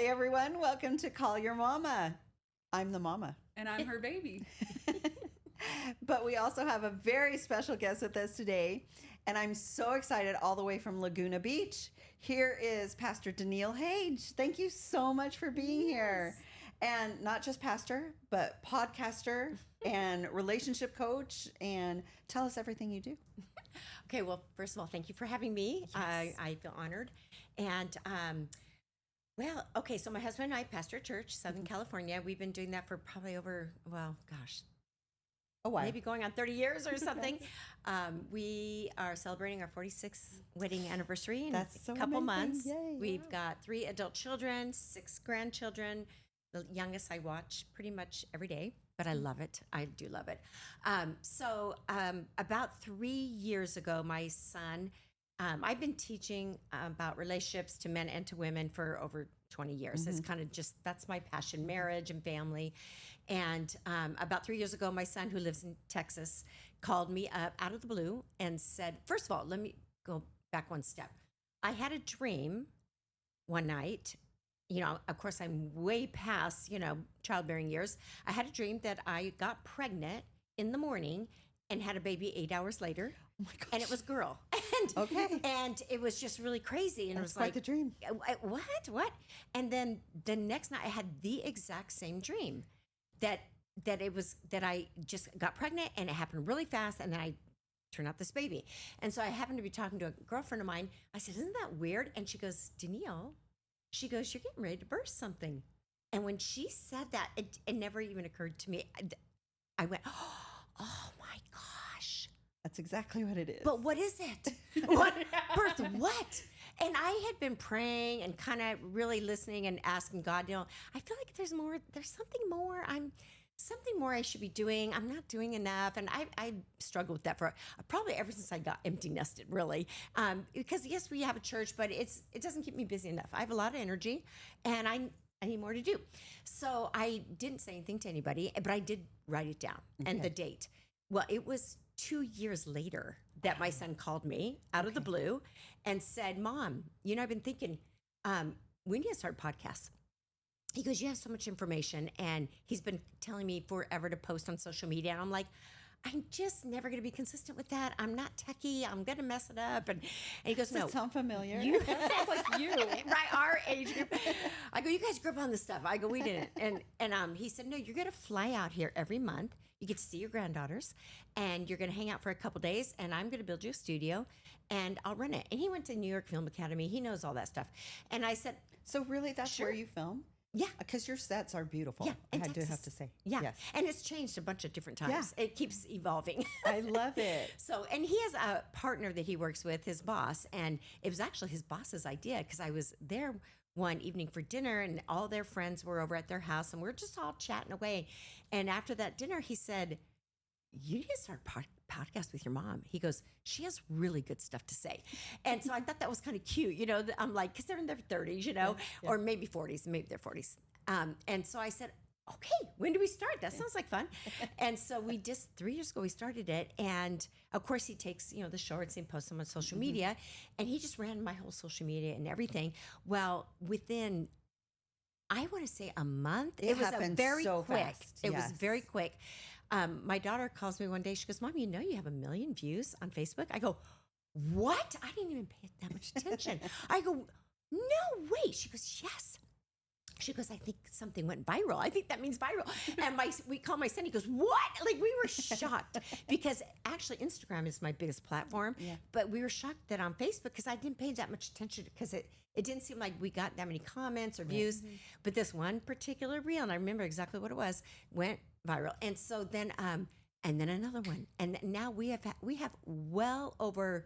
everyone. Welcome to Call Your Mama. I'm the mama. And I'm her baby. But we also have a very special guest with us today. And I'm so excited, all the way from Laguna Beach. Here is Pastor Daniele Hage. Thank you so much for being here. And not just pastor, but podcaster and relationship coach. And tell us everything you do. Okay, well, first of all, thank you for having me. Yes. I feel honored. And so my husband and I pastor a church, Southern California. We've been doing that for probably over, A while. maybe going on 30 years or something. We are celebrating our 46th wedding anniversary in That's so a couple amazing. months. Yay. We've got 3 adult children, 6 grandchildren. The youngest I watch pretty much every day, but I love it. I do love it. About 3 years ago, my son, I've been teaching about relationships to men and to women for over 20 years. It's kind of just, that's my passion, marriage and family. And about 3 years ago, my son, who lives in Texas, called me up out of the blue and said, first of all, let me go back one step. I had a dream one night. You know, of course, I'm way past, childbearing years. I had a dream that I got pregnant in the morning and had a baby 8 hours later. Oh my gosh. And it was a girl. And it was just really crazy. And That's it was quite like, the dream. What? And then the next night I had the exact same dream that I just got pregnant and it happened really fast. And then I turned out this baby. And so I happened to be talking to a girlfriend of mine. I said, isn't that weird? And she goes, Daniele, she goes, you're getting ready to birth something. And when she said that, it never even occurred to me. I went, oh my gosh. That's exactly what it is. But what is it? What birth? What? And I had been praying and kind of really listening and asking God, I feel like there's more, there's something more. Something more I should be doing. I'm not doing enough. And I struggled with that for probably ever since I got empty nested, really. Because yes, we have a church, but it doesn't keep me busy enough. I have a lot of energy and I need more to do. So I didn't say anything to anybody, but I did write it down and the date. Well, it was 2 years later that my son called me out of the blue and said, Mom, I've been thinking, we need to start podcasts. He goes, you have so much information. And he's been telling me forever to post on social media. And I'm like, I'm just never going to be consistent with that. I'm not techie. I'm going to mess it up. And he goes, no. Does that sound familiar? That sounds like you. Right, our age group. I go, you guys grew up on this stuff. I go, we didn't. And he said, no, you're going to fly out here every month. You get to see your granddaughters and you're going to hang out for a couple days and I'm going to build you a studio and I'll run it. And he went to New York Film Academy. He knows all that stuff. And I said, So really, that's Sure. where you film? Yeah. Because your sets are beautiful. yeah, I in do Texas. have to say. Yeah. Yes. And it's changed a bunch of different times. Yeah. It keeps evolving. I love it. So, and he has a partner that he works with, his boss, and it was actually his boss's idea because I was there one evening for dinner and all their friends were over at their house and we're just all chatting away. And after that dinner, he said, you need to start podcast with your mom. He goes, she has really good stuff to say. And so I thought that was kind of cute, I'm like, because they're in their 30s, or maybe 40s, maybe their 40s. And so I said, okay, when do we start? That sounds like fun. And so we just, 3 years ago, we started it. And of course he takes, the shorts and posts them on social media and he just ran my whole social media and everything. Well, within, I want to say a month, it was happened very so quick. fast. It Yes. was very quick. My daughter calls me one day. She goes, Mom, you have 1 million views on Facebook? I go, what? I didn't even pay that much attention. I go, no way. She goes, yes. She goes, I think something went viral. I think that means viral. And we call my son. He goes, what? Like we were shocked because actually Instagram is my biggest platform. Yeah. But we were shocked that on Facebook, because I didn't pay that much attention because it didn't seem like we got that many comments or views. But this one particular reel, and I remember exactly what it was, went viral. And so then, and then another one. And now we have well over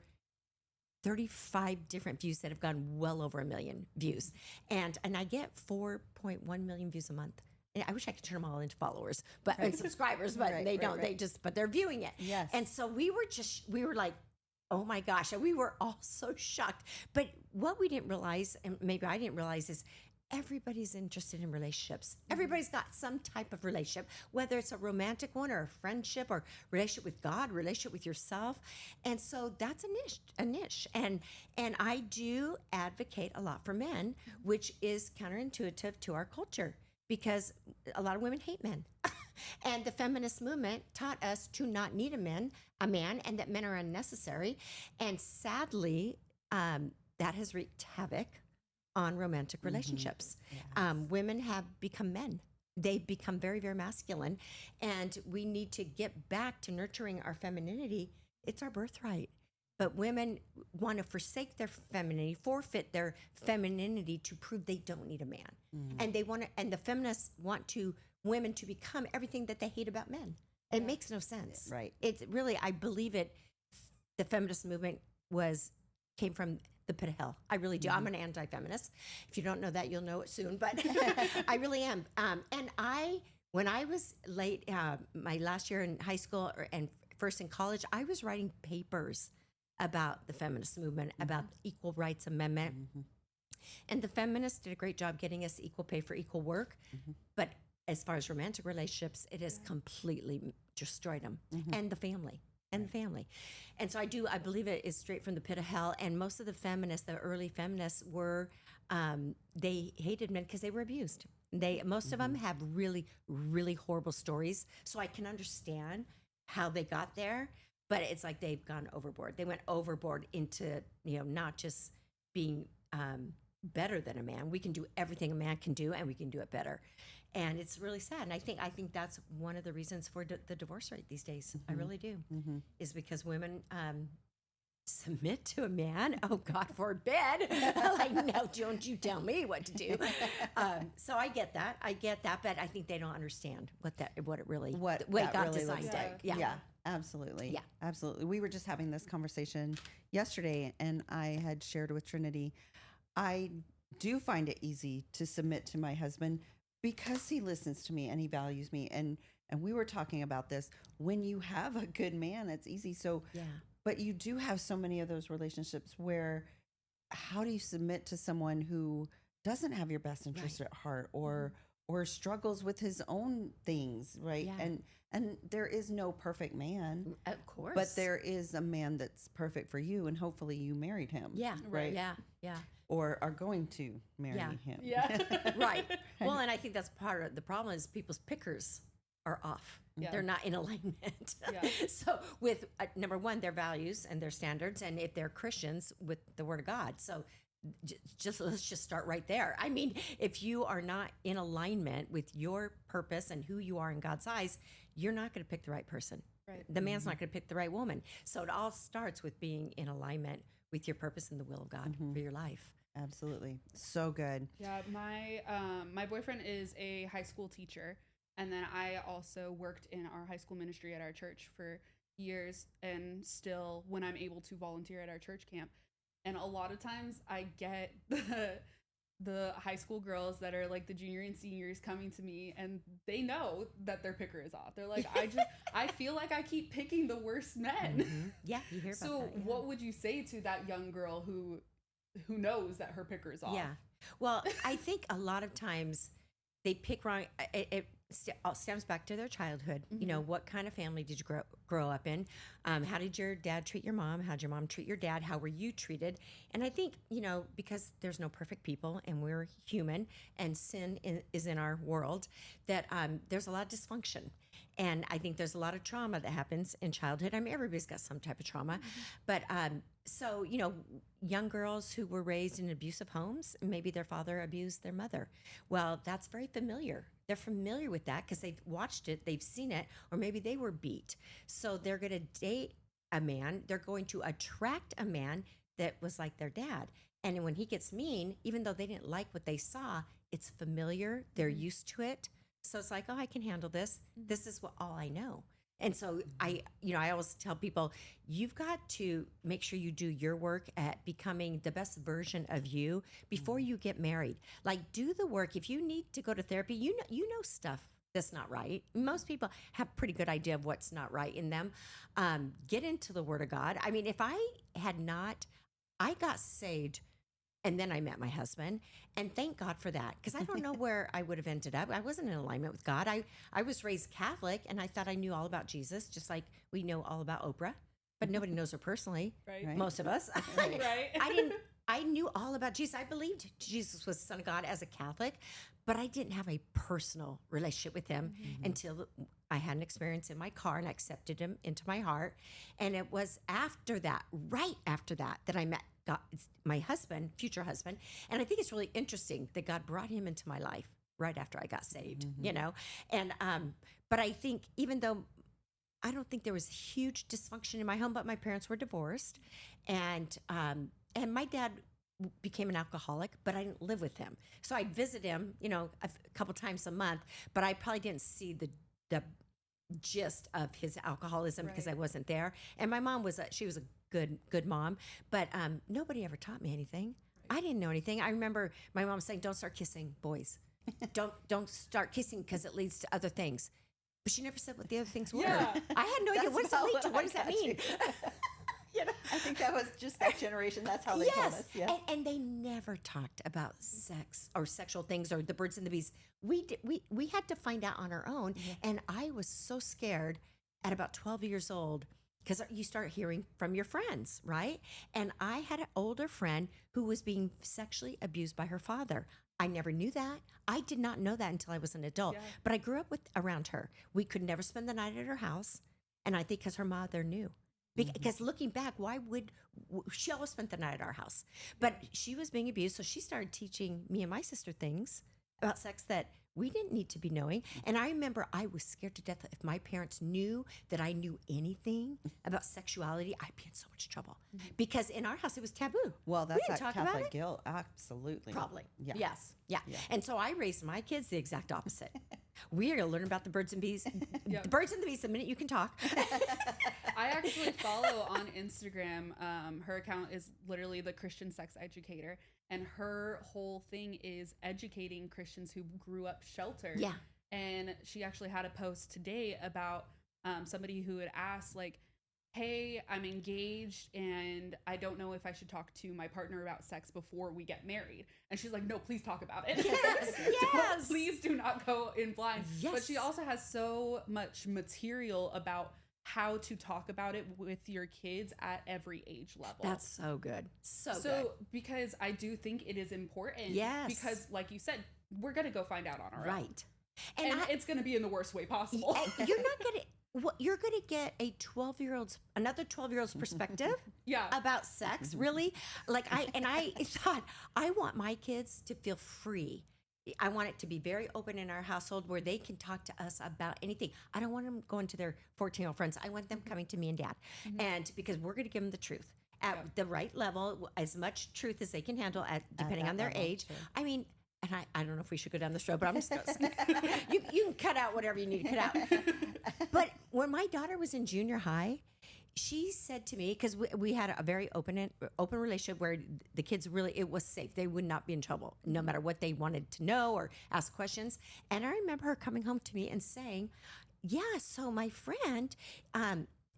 35 different views that have gone well over 1 million views. And I get 4.1 million views a month. And I wish I could turn them all into followers, and subscribers, but they don't. They just, but they're viewing it. Yes. And so we were like, oh my gosh. And we were all so shocked. But what we didn't realize, and maybe I didn't realize, is everybody's interested in relationships. Everybody's got some type of relationship, whether it's a romantic one or a friendship or relationship with God, relationship with yourself. And so that's a niche. And I do advocate a lot for men, which is counterintuitive to our culture because a lot of women hate men. And the feminist movement taught us to not need a man, and that men are unnecessary. And sadly, that has wreaked havoc on romantic relationships. Yes. Women have become men. They've become very, very masculine. And we need to get back to nurturing our femininity. It's our birthright. But women want to forsake their femininity, forfeit their femininity to prove they don't need a man. And and the feminists want women to become everything that they hate about men. It makes no sense. Right. It's really, I believe the feminist movement came from the pit of hell. I really do. I'm an anti-feminist. If you don't know that, you'll know it soon, but I really am. And when I was my last year in high school and first in college, I was writing papers about the feminist movement, about equal rights amendment. And the feminists did a great job getting us equal pay for equal work. But as far as romantic relationships, it has completely destroyed them and the family. And so I believe it is straight from the pit of hell. And most of the feminists, the early feminists were, they hated men because they were abused. Most of them have really, really horrible stories. So I can understand how they got there, but it's like they've gone overboard. They went overboard into, not just being better than a man. We can do everything a man can do and we can do it better. And it's really sad. And I think that's one of the reasons for the divorce rate these days. I really do. Is because women submit to a man. Oh, God forbid. Like, no, don't you tell me what to do. So I get that. But I think they don't understand what it really, what that got really designed. looks like. Yeah. Absolutely. Yeah. Absolutely. We were just having this conversation yesterday, and I had shared with Trinity, I do find it easy to submit to my husband because he listens to me and he values me. And we were talking about this. When you have a good man, it's easy. So, but you do have so many of those relationships where how do you submit to someone who doesn't have your best interest at heart or struggles with his own things, right? Yeah. And there is no perfect man. Of course. But there is a man that's perfect for you, and hopefully you married him. Yeah. Right. Yeah. Or are going to marry him. Yeah. Right. Well, and I think that's part of the problem is people's pickers are off. Yeah. They're not in alignment. Yeah. So with number one, their values and their standards, and if they're Christians, with the Word of God. So let's just start right there. I mean, if you are not in alignment with your purpose and who you are in God's eyes, you're not going to pick the right person. Right. The man's not going to pick the right woman. So it all starts with being in alignment with your purpose and the will of God for your life. Absolutely. So good. Yeah, my boyfriend is a high school teacher, and then I also worked in our high school ministry at our church for years, and still when I'm able to volunteer at our church camp. And a lot of times I get the high school girls that are like the junior and seniors coming to me, and they know that their picker is off. They're like, I feel like I keep picking the worst men. Yeah, you hear about So that. Yeah. what would you say to that young girl who knows that her picker is off? Yeah. Well, I think a lot of times they pick wrong. It stems back to their childhood. You know, what kind of family did you grow up in? How did your dad treat your mom? How did your mom treat your dad? How were you treated? And I think, because there's no perfect people and we're human and sin is in our world, that there's a lot of dysfunction. And I think there's a lot of trauma that happens in childhood. I mean, everybody's got some type of trauma. But so, young girls who were raised in abusive homes, maybe their father abused their mother. Well, that's very familiar. They're familiar with that because they've watched it, they've seen it, or maybe they were beat. So they're going to date a man. They're going to attract a man that was like their dad. And when he gets mean, even though they didn't like what they saw, it's familiar. They're used to it. So it's like, oh, I can handle this. This is all I know. And so I always tell people, you've got to make sure you do your work at becoming the best version of you before you get married. Like, do the work. If you need to go to therapy, you know stuff that's not right. Most people have pretty good idea of what's not right in them. Get into the Word of God. I mean, if I got saved And then I met my husband, and thank God for that, because I don't know where I would have ended up. I wasn't in alignment with God. I was raised Catholic, and I thought I knew all about Jesus, just like we know all about Oprah, but nobody knows her personally. Right. Most of us. Right. I knew all about Jesus. I believed Jesus was the Son of God as a Catholic, but I didn't have a personal relationship with him until I had an experience in my car and I accepted him into my heart. And it was after that, right after that, that I met God, my husband, future husband. And I think it's really interesting that God brought him into my life right after I got saved, you know? And, but I think even though I don't think there was huge dysfunction in my home, but my parents were divorced, and my dad became an alcoholic, but I didn't live with him. So I'd visit him, you know, a couple times a month, but I probably didn't see the gist of his alcoholism because I wasn't there. And my mom she was a good mom, but nobody ever taught me anything. I didn't know anything. I remember my mom saying, "Don't start kissing boys. Don't start kissing because it leads to other things." But she never said what the other things were. Yeah. I had no idea. What does that lead to? What does that mean? You know? I think that was just that generation. That's how they told us. Yes. And they never talked about sex or sexual things or the birds and the bees. We had to find out on our own. And I was so scared at about 12 years old because you start hearing from your friends, right? And I had an older friend who was being sexually abused by her father. I never knew that. I did not know that until I was an adult. But I grew up around her. We could never spend the night at her house. And I think because her mother knew. Because looking back, why would she always spent the night at our house? But she was being abused, so she started teaching me and my sister things about sex that we didn't need to be knowing. And I remember I was scared to death if my parents knew that I knew anything about sexuality, I'd be in so much trouble. Because in our house, it was taboo. Well, We that's didn't that talk about Catholic it. guilt. Absolutely. Probably. Yeah. Yes. Yeah. And so I raised my kids the exact opposite. We are going to learn about the birds and bees. The birds and the bees the minute you can talk. I actually follow on Instagram. Her account is literally the Christian sex educator. And her whole thing is educating Christians who grew up sheltered. Yeah. And she actually had a post today about somebody who had asked, like, hey, I'm engaged and I don't know if I should talk to my partner about sex before we get married. And she's like, no, please talk about it. Yes. Please do not go in blind. Yes. But she also has so much material about how to talk about it with your kids at every age level. That's so good. So good. So because I do think it is important. Yes. Because like you said, we're going to go find out on our own. Right. And it's going to be in the worst way possible. You're not going to. Well, you're going to get another 12-year-old's perspective about sex, really. Like I thought, I want my kids to feel free. I want it to be very open in our household where they can talk to us about anything. I don't want them going to their 14-year-old friends. I want them coming to me and dad. And because we're going to give them the truth at the right level, as much truth as they can handle depending on their age. Too. I mean, and I don't know if we should go down this road, but I'm just you can cut out whatever you need to cut out. But when my daughter was in junior high, she said to me, because we had a very open relationship where the kids it was safe. They would not be in trouble, no matter what they wanted to know or ask questions. And I remember her coming home to me and saying, yeah, so my friend,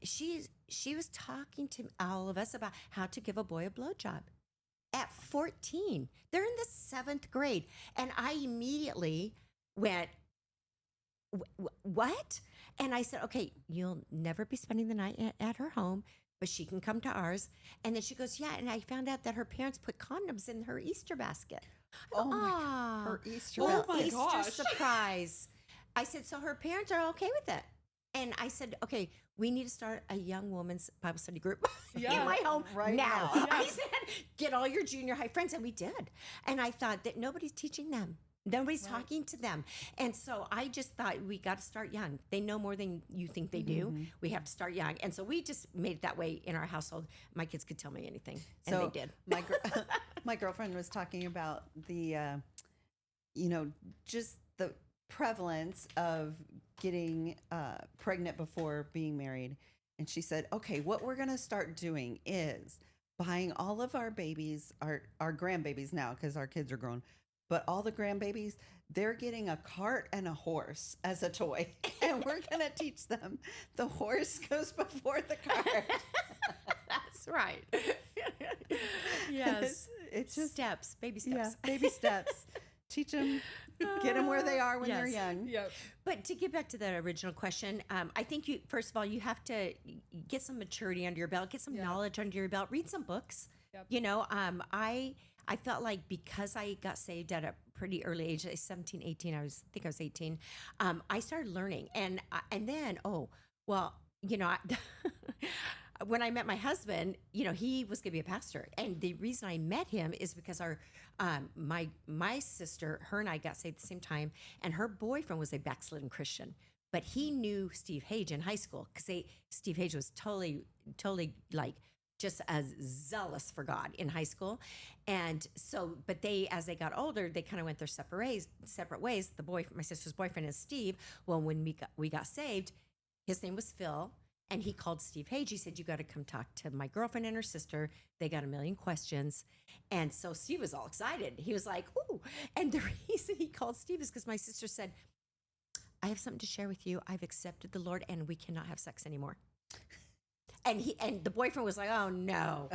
she was talking to all of us about how to give a boy a blowjob. At 14, they're in the 7th grade. And I immediately went, what? And I said, okay, you'll never be spending the night at her home, but she can come to ours. And then she goes, yeah. And I found out that her parents put condoms in her Easter basket. Oh my God. Her Easter basket. Oh my Easter gosh. surprise. I said, so her parents are okay with it. And I said, okay, we need to start a young woman's Bible study group in my home now. Yeah. I said, get all your junior high friends. And we did. And I thought that nobody's teaching them. Nobody's talking to them. And so I just thought we got to start young. They know more than you think they do. We have to start young. And so we just made it that way in our household. My kids could tell me anything. And they did. My girlfriend was talking about the, just the prevalence of getting pregnant before being married. And she said, okay, what we're going to start doing is buying all of our babies, our grandbabies now, because our kids are grown, but all the grandbabies, they're getting a cart and a horse as a toy. And we're going to teach them the horse goes before the cart. That's That's right. Yes. It's just Steps, baby yeah, steps. baby steps. Teach them, get them where they are when they're Yes. young. Yep. But to get back to that original question, I think you, first of all, you have to get some maturity under your belt, get some Yeah. knowledge under your belt, read some books. Yep. You know, I felt like because I got saved at a pretty early age, 17, 18, I think I was 18, I started learning. And then, when I met my husband, he was going to be a pastor. And the reason I met him is because my sister, her and I got saved at the same time, and her boyfriend was a backslidden Christian. But he knew Steve Hage in high school because Steve Hage was totally like just as zealous for God in high school. And so, but as they got older, they kind of went their separate ways. My sister's boyfriend is Steve. Well, when we got saved, his name was Phil. And he called Steve Hage. He said, you got to come talk to my girlfriend and her sister. They got a million questions. And so Steve was all excited. He was like, ooh. And the reason he called Steve is because my sister said, I have something to share with you. I've accepted the Lord and we cannot have sex anymore. And the boyfriend was like, oh no.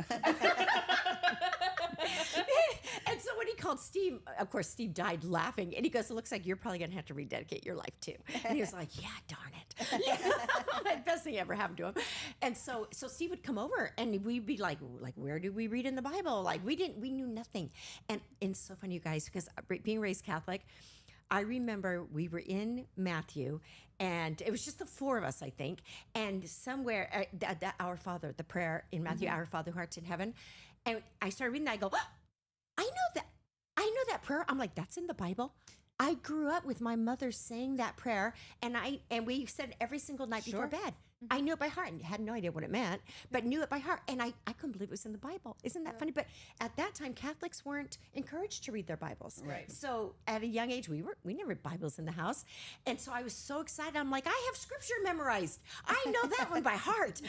And so when he called Steve, of course, Steve died laughing. And he goes, it looks like you're probably going to have to rededicate your life too. And he was like, yeah, darn it. Best thing ever happened to him. And so Steve would come over and we'd be like, where do we read in the Bible? Like we knew nothing. And it's so funny, you guys, because being raised Catholic, I remember we were in Matthew and it was just the four of us, I think. And somewhere, that Our Father, the prayer in Matthew, Our Father who art in heaven. And I started reading that. I go, I know that prayer. I'm like, that's in the Bible. I grew up with my mother saying that prayer, and we said it every single night before bed. I knew it by heart and had no idea what it meant, but knew it by heart. And I couldn't believe it was in the Bible. Isn't that funny? But at that time, Catholics weren't encouraged to read their Bibles. Right. So at a young age, we never had Bibles in the house. And so I was so excited. I'm like, I have scripture memorized. I know that one by heart.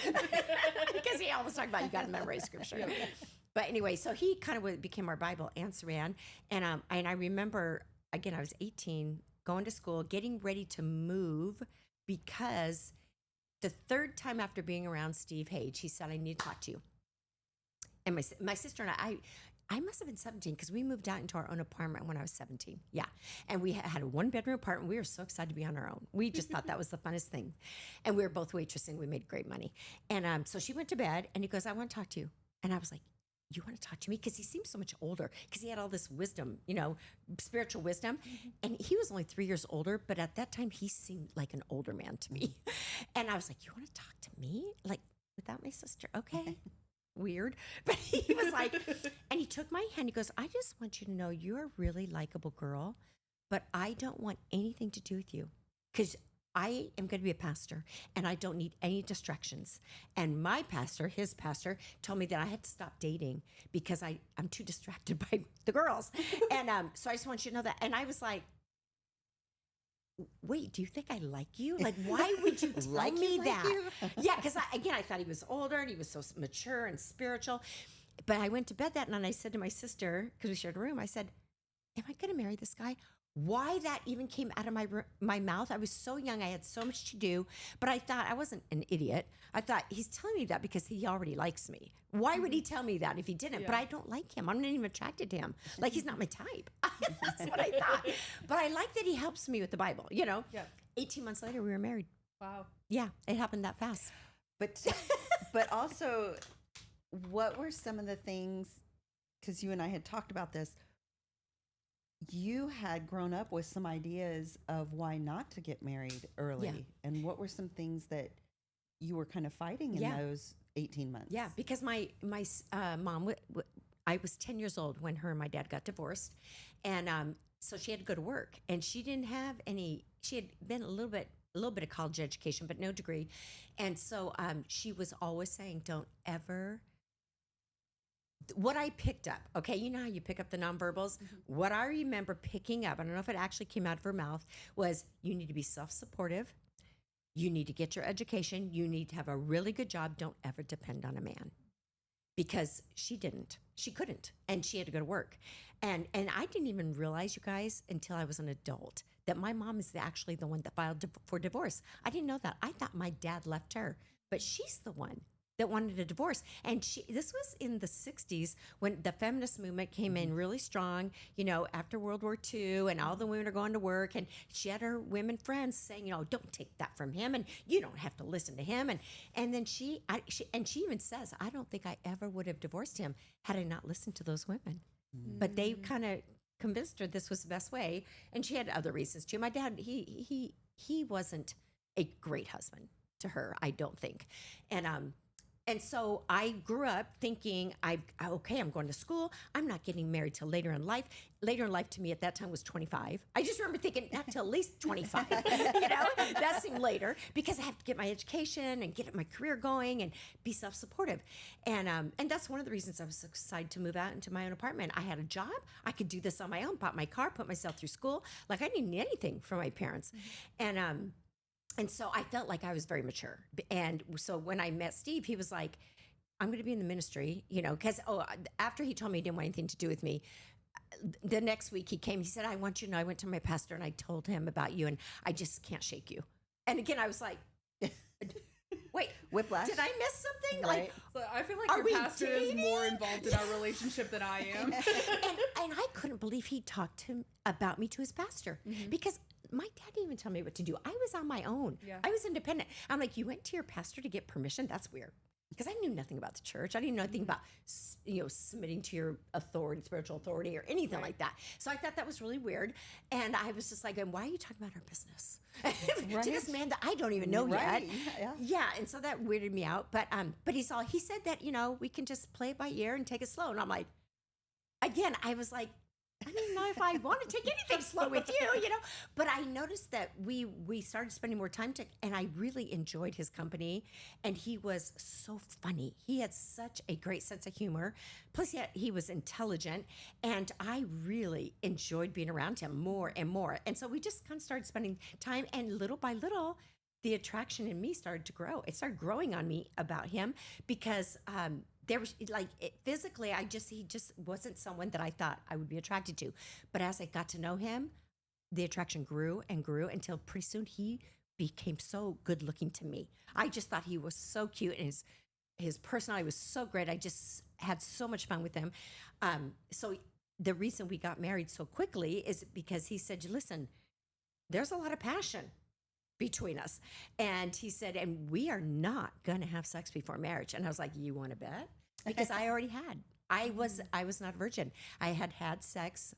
Because he always talked about you got to memorize scripture. Yeah. But anyway, so he kind of became our Bible answer man. And I remember, again, I was 18, going to school, getting ready to move because the third time after being around Steve Hage, he said, I need to talk to you. And my sister and I must have been 17 because we moved out into our own apartment when I was 17. Yeah. And we had a one-bedroom apartment. We were so excited to be on our own. We just thought that was the funnest thing. And we were both waitressing. We made great money. And so she went to bed and he goes, I want to talk to you. And I was like, you want to talk to me? Because he seems so much older because he had all this wisdom, spiritual wisdom. And he was only 3 years older, but at that time he seemed like an older man to me. And I was like, you want to talk to me? Like without my sister? Okay. Weird. But he was like, and he took my hand. He goes, I just want you to know you're a really likable girl, but I don't want anything to do with you because I am going to be a pastor and I don't need any distractions. And my pastor, his pastor, told me that I had to stop dating because I'm too distracted by the girls. And so I just want you to know that. And I was like, wait, do you think I like you? Like, why would you tell me that? Yeah, because I thought he was older and he was so mature and spiritual. But I went to bed that night and I said to my sister, because we shared a room, I said, am I going to marry this guy? Why that even came out of my mouth, I was so young, I had so much to do, but I thought I wasn't an idiot. I thought he's telling me that because he already likes me. Why would he tell me that if he didn't? Yeah. But I don't like him. I'm not even attracted to him. Like he's not my type. That's what I thought. But I like that he helps me with the Bible, Yeah. 18 months later, we were married. Wow. Yeah, it happened that fast. But also, what were some of the things, because you and I had talked about this, you had grown up with some ideas of why not to get married early. Yeah. And what were some things that you were kind of fighting in those 18 months? Yeah, because my mom, I was 10 years old when her and my dad got divorced. And so she had to go to work. And she didn't have she had been a little bit of college education, but no degree. And so she was always saying, don't ever... What I picked up, okay, you know how you pick up the nonverbals? What I remember picking up, I don't know if it actually came out of her mouth, was you need to be self-supportive. You need to get your education. You need to have a really good job. Don't ever depend on a man. Because she didn't. She couldn't. And she had to go to work. And I didn't even realize, you guys, until I was an adult, that my mom is actually the one that filed for divorce. I didn't know that. I thought my dad left her. But she's the one that wanted a divorce. And this was in the 60s when the feminist movement came in really strong, after World War II, and all the women are going to work. And she had her women friends saying, don't take that from him, and you don't have to listen to him. And then she even says, I don't think I ever would have divorced him had I not listened to those women. But they kind of convinced her this was the best way. And she had other reasons too. My dad, he wasn't a great husband to her, I don't think. And so I grew up thinking, I'm going to school. I'm not getting married till later in life. Later in life to me at that time was 25. I just remember thinking not till at least 25, that seemed later, because I have to get my education and get my career going and be self-supportive. And that's one of the reasons I was so excited to move out into my own apartment. I had a job. I could do this on my own, bought my car, put myself through school. Like I didn't need anything from my parents. And so I felt like I was very mature. And so when I met Steve, he was like, I'm going to be in the ministry, because after he told me he didn't want anything to do with me, the next week he came, he said, I want you to know, I went to my pastor and I told him about you and I just can't shake you. And again, I was like, wait, whiplash. Did I miss something? Right. So I feel like your pastor is more involved in our relationship than I am. and I couldn't believe he talked about me to his pastor, because my dad didn't even tell me what to do. I was on my own. Yeah. I was independent. I'm like, you went to your pastor to get permission? That's weird. Because I knew nothing about the church. I didn't know anything about, submitting to your authority, spiritual authority, or anything like that. So I thought that was really weird. And I was just like, why are you talking about our business to this man that I don't even know yet? Yeah. And so that weirded me out. But he said that, we can just play it by ear and take it slow. And I'm like, again, I was like, I don't even know if I want to take anything slow with you, But I noticed that we started spending more time and I really enjoyed his company. And he was so funny. He had such a great sense of humor. Plus, he was intelligent. And I really enjoyed being around him more and more. And so we just kind of started spending time. And little by little, the attraction in me started to grow. It started growing on me about him because there was physically, he just wasn't someone that I thought I would be attracted to. But as I got to know him, the attraction grew and grew until pretty soon he became so good looking to me. I just thought he was so cute, and his personality was so great. I just had so much fun with him. So the reason we got married so quickly is because he said, listen, there's a lot of passion between us. And he said, and we are not going to have sex before marriage. And I was like, you want to bet? Because I already had. I was not a virgin. I had sex,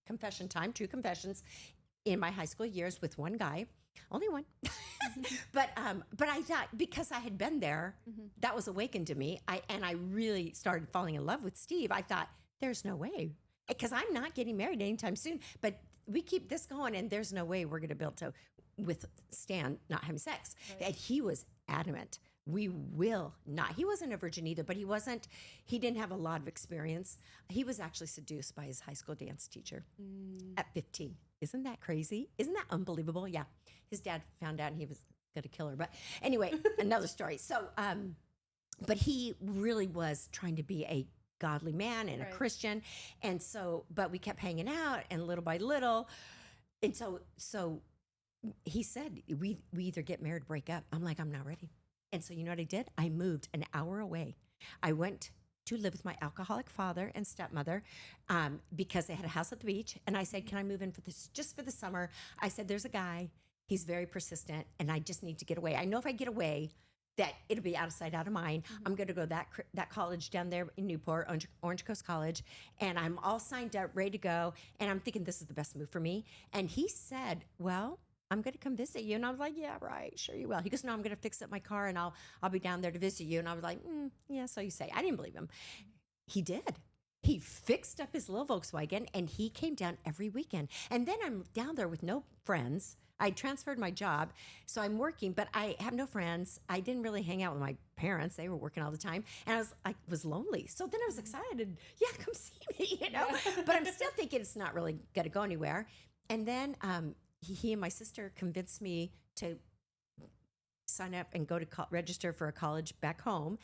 confession time, true confessions, in my high school years with one guy, only one. But I thought, because I had been there, that was awakened to me. And I really started falling in love with Steve. I thought, there's no way, because I'm not getting married anytime soon. But we keep this going, and there's no way we're going to be able to withstand not having sex. Right. And he was adamant. We will not. He wasn't a virgin either, but he didn't have a lot of experience. He was actually seduced by his high school dance teacher at 15. Isn't that crazy? Isn't that unbelievable? Yeah. His dad found out and he was going to kill her. But anyway, another story. So, but he really was trying to be a godly man and a Christian. And so, but we kept hanging out, and little by little. And so he said, we either get married or break up. I'm like, I'm not ready. And so you know what I did? I moved an hour away. I went to live with my alcoholic father and stepmother because they had a house at the beach. And I said, can I move in just for the summer? I said, there's a guy. He's very persistent, and I just need to get away. I know if I get away, that it'll be out of sight, out of mind. I'm going to go to that college down there in Newport, Orange Coast College, and I'm all signed up, ready to go. And I'm thinking this is the best move for me. And he said, well, I'm going to come visit you. And I was like, yeah, right. Sure you will. He goes, no, I'm going to fix up my car and I'll be down there to visit you. And I was like, yeah, so you say. I didn't believe him. He did. He fixed up his little Volkswagen and he came down every weekend. And then I'm down there with no friends. I transferred my job. So I'm working, but I have no friends. I didn't really hang out with my parents. They were working all the time. And I was lonely. So then I was excited. Yeah, come see me, But I'm still thinking it's not really going to go anywhere. And then he and my sister convinced me to sign up and go to register for a college back home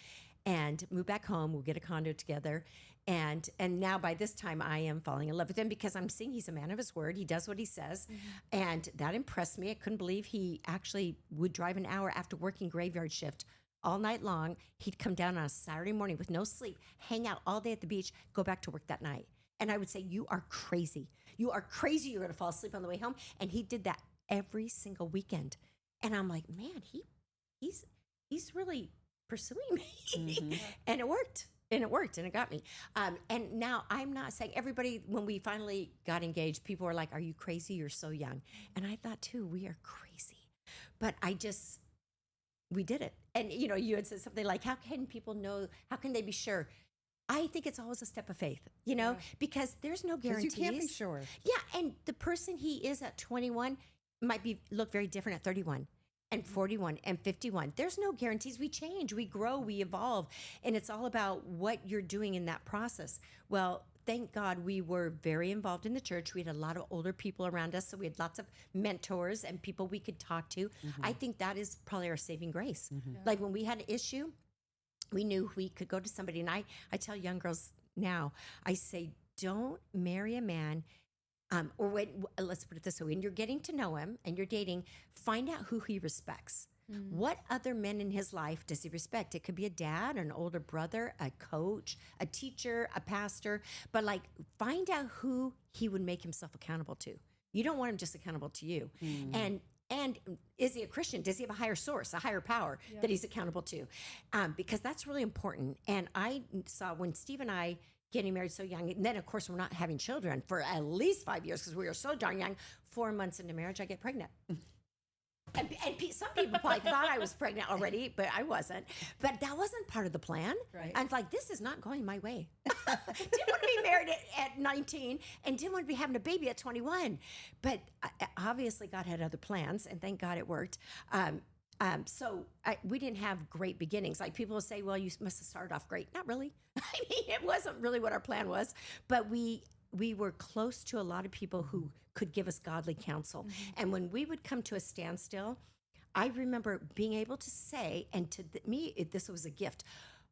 and move back home. We'll get a condo together. And now by this time I am falling in love with him because I'm seeing he's a man of his word. He does what he says. And that impressed me. I couldn't believe he actually would drive an hour after working graveyard shift all night long. He'd come down on a Saturday morning with no sleep, hang out all day at the beach, go back to work that night. And I would say, you are crazy. You are crazy. You're going to fall asleep on the way home. And he did that every single weekend. And I'm like, man, he's really pursuing me. And it worked. And it worked, and it got me. And now I'm not saying everybody, when we finally got engaged, people were like, are you crazy? You're so young. And I thought too, we are crazy. But we did it. And you had said something like, how can people know, how can they be sure? I think it's always a step of faith, because there's no guarantees. You can't be sure. Yeah, and the person he is at 21 might look very different at 31. And 41 and 51. There's no guarantees. We change, we grow, we evolve. And it's all about what you're doing in that process. Well, thank God we were very involved in the church. We had a lot of older people around us. So we had lots of mentors and people we could talk to. I think that is probably our saving grace. Like when we had an issue, we knew we could go to somebody. And I tell young girls now, I say, don't marry a man let's put it this way, when you're getting to know him and you're dating, find out who he respects. What other men in his life does he respect? It could be a dad, an older brother, a coach, a teacher, a pastor, but find out who he would make himself accountable to. You don't want him just accountable to you. And is he a Christian? Does he have a higher source, a higher power that he's accountable to? Because that's really important. And I saw when Steve and I getting married so young, and then of course we're not having children for at least 5 years because we were so darn young. 4 months into marriage, I get pregnant. And some people probably thought I was pregnant already, but I wasn't. But that wasn't part of the plan. Right. I was like, this is not going my way. Didn't want to be married at 19 and didn't want to be having a baby at 21. But obviously God had other plans, and thank God it worked. So we didn't have great beginnings. Like people will say, well, you must have started off great. Not really. I mean, it wasn't really what our plan was, but we were close to a lot of people who could give us godly counsel. And when we would come to a standstill, I remember being able to say, and to me, this was a gift.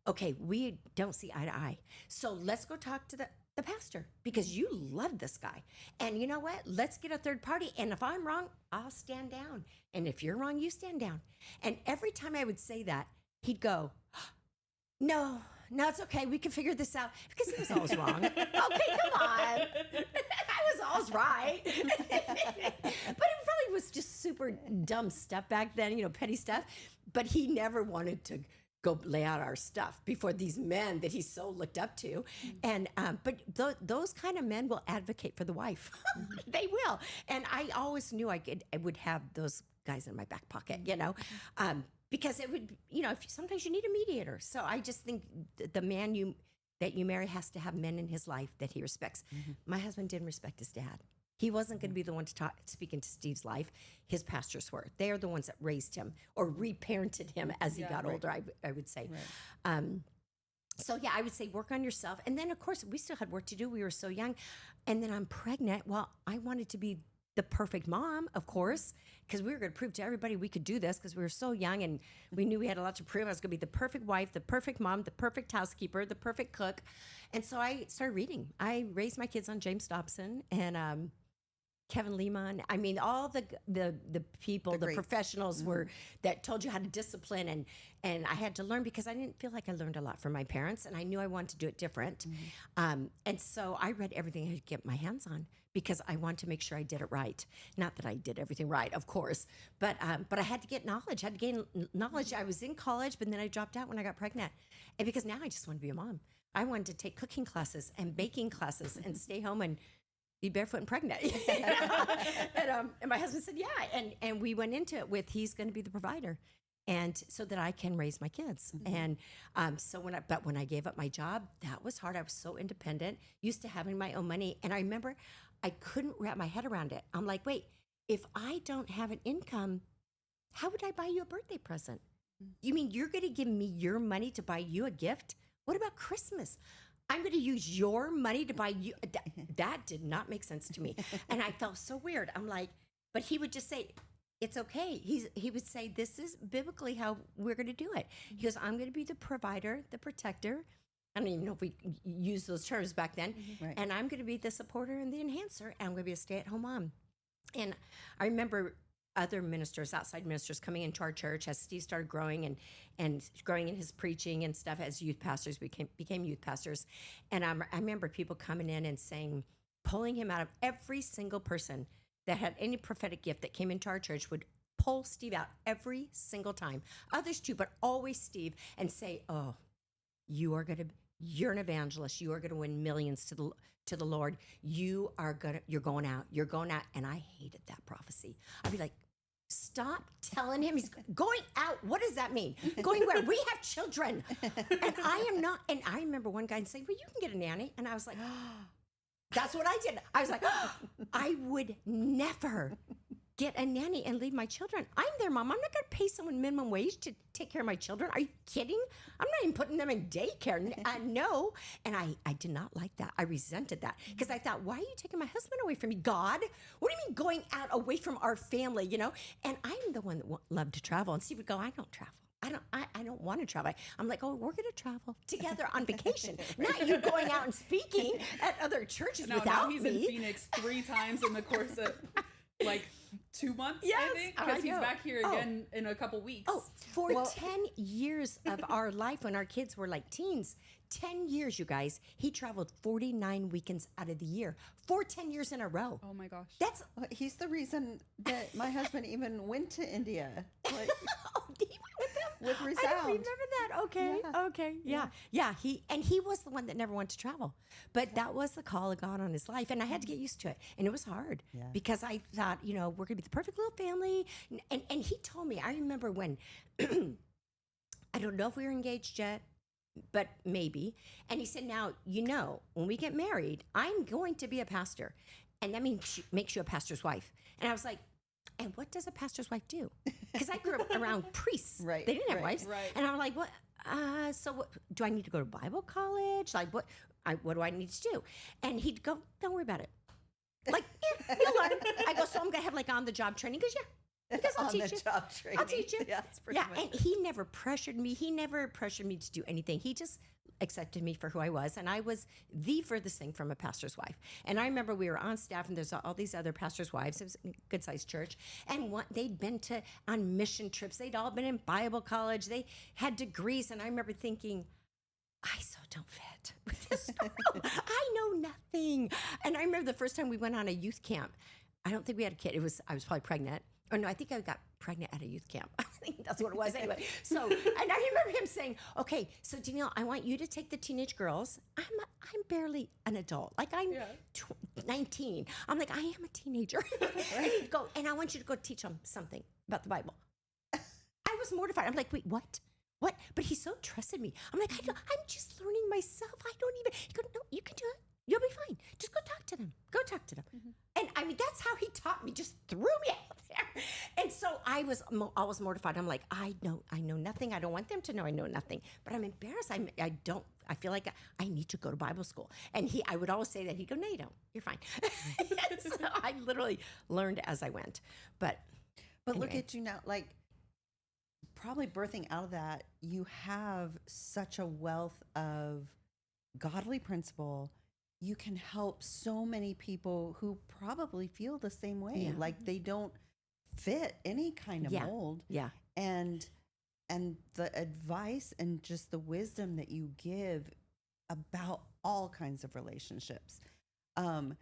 Okay, we don't see eye to eye. So let's go talk to the pastor because you love this guy. And you know what? Let's get a third party. And if I'm wrong, I'll stand down. And if you're wrong, you stand down. And every time I would say that, he'd go, no, it's okay. We can figure this out. Because he was always wrong. Okay, come on. I was always right. But it probably was just super dumb stuff back then, petty stuff. But he never wanted to go lay out our stuff before these men that he so looked up to. And but those kind of men will advocate for the wife. They will. And I always knew I would have those guys in my back pocket, because it would, sometimes you need a mediator. So I just think the man that you marry has to have men in his life that he respects. My husband didn't respect his dad. He wasn't going to be the one to speak into Steve's life. His pastors were. They are the ones that raised him or reparented him as he got older, I would say. Right. So, yeah, I would say work on yourself. And then, of course, we still had work to do. We were so young. And then I'm pregnant. Well, I wanted to be the perfect mom, of course, because we were going to prove to everybody we could do this because we were so young and we knew we had a lot to prove. I was going to be the perfect wife, the perfect mom, the perfect housekeeper, the perfect cook. And so I started reading. I raised my kids on James Dobson and Kevin Lehman. I mean, all the people, the professionals were that told you how to discipline, and I had to learn because I didn't feel like I learned a lot from my parents, and I knew I wanted to do it different. And so I read everything I could get my hands on because I wanted to make sure I did it right. Not that I did everything right, of course, but I had to get knowledge. I had to gain knowledge. I was in college, but then I dropped out when I got pregnant, and because now I just want to be a mom. I wanted to take cooking classes and baking classes and stay home and be barefoot and pregnant. And my husband said, yeah. And we went into it with, he's going to be the provider. And so that I can raise my kids. And so when I gave up my job, that was hard. I was so independent, used to having my own money. And I remember I couldn't wrap my head around it. I'm like, wait, if I don't have an income, how would I buy you a birthday present? You mean you're going to give me your money to buy you a gift? What about Christmas? I'm going to use your money to buy you. That did not make sense to me. And I felt so weird. I'm like, but he would just say, it's okay. He would say, this is biblically how we're going to do it. He goes, I'm going to be the provider, the protector. I don't even know if we used those terms back then. Right. And I'm going to be the supporter and the enhancer. And I'm going to be a stay-at-home mom. And I remember other ministers, outside ministers coming into our church as Steve started growing and growing in his preaching and stuff as youth pastors became youth pastors. And I remember people coming in and saying, pulling him out of every single person that had any prophetic gift that came into our church would pull Steve out every single time. Others too, but always Steve, and say, "Oh, you're an evangelist. You are gonna win millions to the Lord. You're going out. You're going out." And I hated that prophecy. I'd be like, stop telling him he's going out. What does that mean? Going where? We have children. And I am not. And I remember one guy saying, "Well, you can get a nanny." And I was like, that's what I did. I was like, I would never get a nanny and leave my children. I'm their mom. I'm not going to pay someone minimum wage to take care of my children. Are you kidding? I'm not even putting them in daycare. No. And I did not like that. I resented that because I thought, why are you taking my husband away from me, God? What do you mean going out away from our family, you know? And I'm the one that loved to travel. And Steve would go, I don't travel. I don't want to travel. I'm like, oh, we're going to travel together on vacation. Not you going out and speaking at other churches without now he's me. in Phoenix 3 times in the course of like 2 months, Yes, I think, because I he's know. back here again in a couple weeks. Oh, for 10 years of our life when our kids were like teens, 10 years, you guys, he traveled 49 weekends out of the year for 10 years in a row. Oh my gosh. That's, Well, he's the reason that my husband even went to India. Like, oh, he went with them? With I Resound. don't remember that. Okay. Yeah. Okay. Yeah. He was the one that never wanted to travel, but that was the call of God on his life. And I had to get used to it. And it was hard because I thought, we're going to be the perfect little family. And he told me, I remember when, I don't know if we were engaged yet, but maybe. And he said, now, when we get married, I'm going to be a pastor. And that makes you a pastor's wife. And I was like, and what does a pastor's wife do? Because I grew up around priests. Right, They didn't have right, wives. right. And I'm like, what? So what, do I need to go to Bible college? Like, what do I need to do? And he'd go, don't worry about it. Like, yeah, you'll learn. I go, so I'm going to have like on-the-job training? He goes, yeah. Because I'll teach you. On-the-job training. I'll teach you. Yeah, that's pretty Yeah, much and he never pressured me. He never pressured me to do anything. He just accepted me for who I was, and I was the furthest thing from a pastor's wife. And I remember we were on staff, and there's all these other pastors' wives. It was a good-sized church, and they'd been on mission trips. They'd all been in Bible college. They had degrees, and I remember thinking, I so don't fit with this girl. I know nothing. And I remember the first time we went on a youth camp. I don't think we had a kid. I was probably pregnant. Or no, I think I got pregnant at a youth camp. I think that's what it was anyway. So, and I remember him saying, okay, so Danielle, I want you to take the teenage girls. I'm barely an adult. Like I'm 19. I'm like, I am a teenager. And he'd go, and I want you to go teach them something about the Bible. I was mortified. I'm like, wait, what? What? But he so trusted me. I'm like, I'm just learning myself. I don't even. He goes, no, you can do it. You'll be fine. Just go talk to them. Go talk to them. Mm-hmm. And I mean, that's how he taught me. Just threw me out there. And so I was always mortified. I'm like, I know nothing. I don't want them to know I know nothing. But I'm embarrassed. I feel like I need to go to Bible school. And I would always say that. He'd go, no, you don't. You're fine. So I literally learned as I went. But anyway. Look at you now, like probably birthing out of that, you have such a wealth of godly principle. You can help so many people who probably feel the same way. Yeah. Like they don't fit any kind of mold. Yeah. And the advice and just the wisdom that you give about all kinds of relationships. And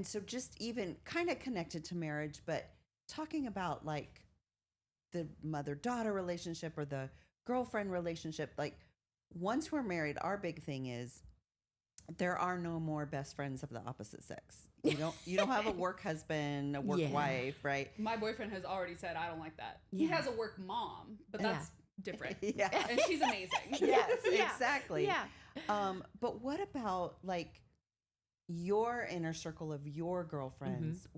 so just even kind of connected to marriage, but talking about like the mother-daughter relationship or the girlfriend relationship, like once we're married, our big thing is there are no more best friends of the opposite sex. You don't have a work husband, a work wife, right? My boyfriend has already said I don't like that. Yeah. He has a work mom, but that's different. Yeah. And she's amazing. Yes, Yeah. exactly. Yeah. But what about like your inner circle of your girlfriends?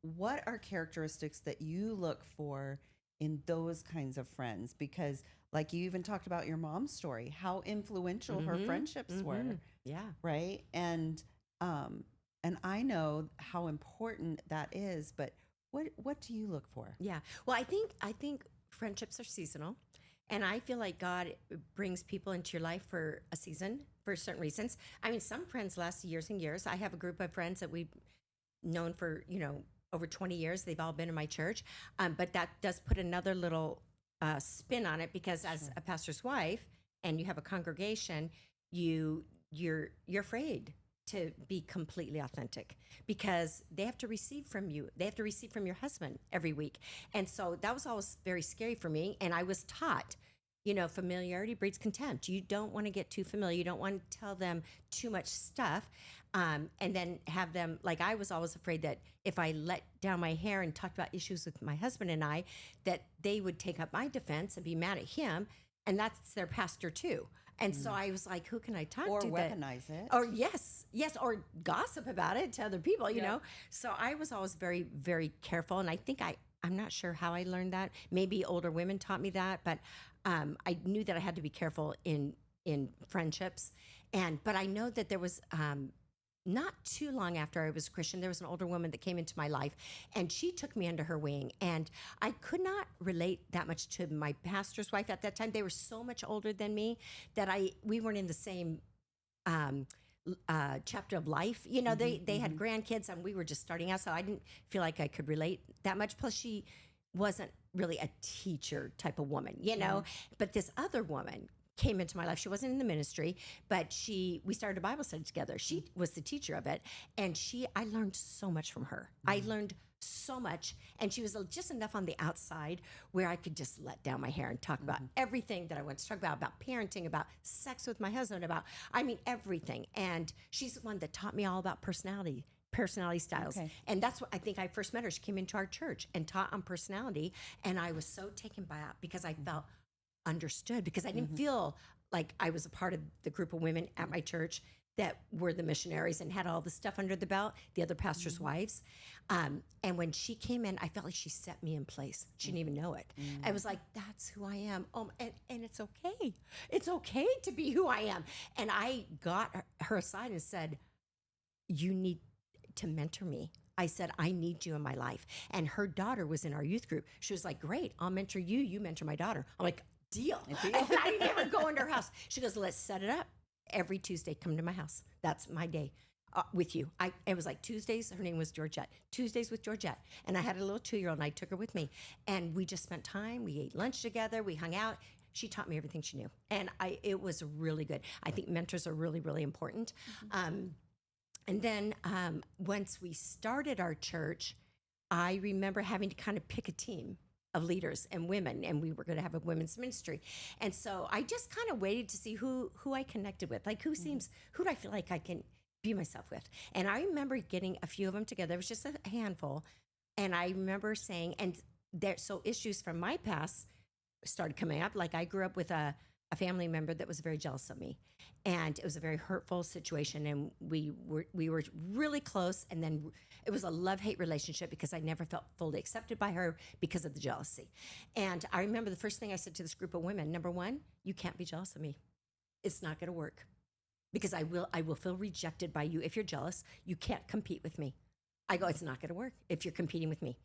What are characteristics that you look for in those kinds of friends? Because like you even talked about your mom's story, how influential her friendships were. Yeah. Right. And I know how important that is, but what do you look for? Yeah. Well, I think friendships are seasonal. And I feel like God brings people into your life for a season, for certain reasons. I mean, some friends last years and years. I have a group of friends that we've known for, over 20 years. They've all been in my church. But that does put another little spin on it, because as a pastor's wife and you have a congregation, you're afraid to be completely authentic, because they have to receive from you. They have to receive from your husband every week. And so that was always very scary for me. And I was taught, familiarity breeds contempt. You don't want to get too familiar. You don't want to tell them too much stuff. And then have them, like, I was always afraid that if I let down my hair and talked about issues with my husband and I, that they would take up my defense and be mad at him. And that's their pastor too. And so I was like, who can I talk Or to? weaponize it. Or yes, or gossip about it to other people, you know? So I was always very, very careful. And I think I'm not sure how I learned that. Maybe older women taught me that, but I knew that I had to be careful in friendships. But I know that there was, not too long after I was a Christian, there was an older woman that came into my life, and she took me under her wing. And I could not relate that much to my pastor's wife at that time. They were so much older than me that we weren't in the same chapter of life. They had grandkids, and we were just starting out, so I didn't feel like I could relate that much. Plus, she wasn't really a teacher type of woman, But this other woman came into my life. She wasn't in the ministry, but we started a Bible study together. She was the teacher of it. And I learned so much from her. I learned so much. And she was just enough on the outside where I could just let down my hair and talk about everything that I wanted to talk about parenting, about sex with my husband, everything. And she's the one that taught me all about personality styles. Okay. And that's what I think I first met her. She came into our church and taught on personality. And I was so taken by it because I felt understood, because I didn't feel like I was a part of the group of women at my church that were the missionaries and had all the stuff under the belt, the other pastors' wives. And when she came in, I felt like she set me in place. She didn't even know it. I was like, that's who I am. And it's okay. It's okay to be who I am. And I got her aside and said, you need to mentor me. I said, I need you in my life. And her daughter was in our youth group. She was like, great, I'll mentor you. You mentor my daughter. I'm like, deal. And I never go into her house. She goes, let's set it up. Every Tuesday, come to my house. That's my day with you. It was like Tuesdays. Her name was Georgette. Tuesdays with Georgette. And I had a little 2-year-old, and I took her with me. And we just spent time. We ate lunch together. We hung out. She taught me everything she knew. And it was really good. I think mentors are really, really important. And then once we started our church, I remember having to kind of pick a team of leaders and women, and we were going to have a women's ministry. And so I just kind of waited to see who I connected with, like who do I feel like I can be myself with. And I remember getting a few of them together. It was just a handful. And I remember saying, so issues from my past started coming up. Like I grew up with a family member that was very jealous of me, and it was a very hurtful situation. And we were really close. And then it was a love-hate relationship because I never felt fully accepted by her because of the jealousy. And I remember the first thing I said to this group of women, number one, you can't be jealous of me. It's not going to work, because I will feel rejected by you if you're jealous. You can't compete with me. I go, it's not going to work if you're competing with me.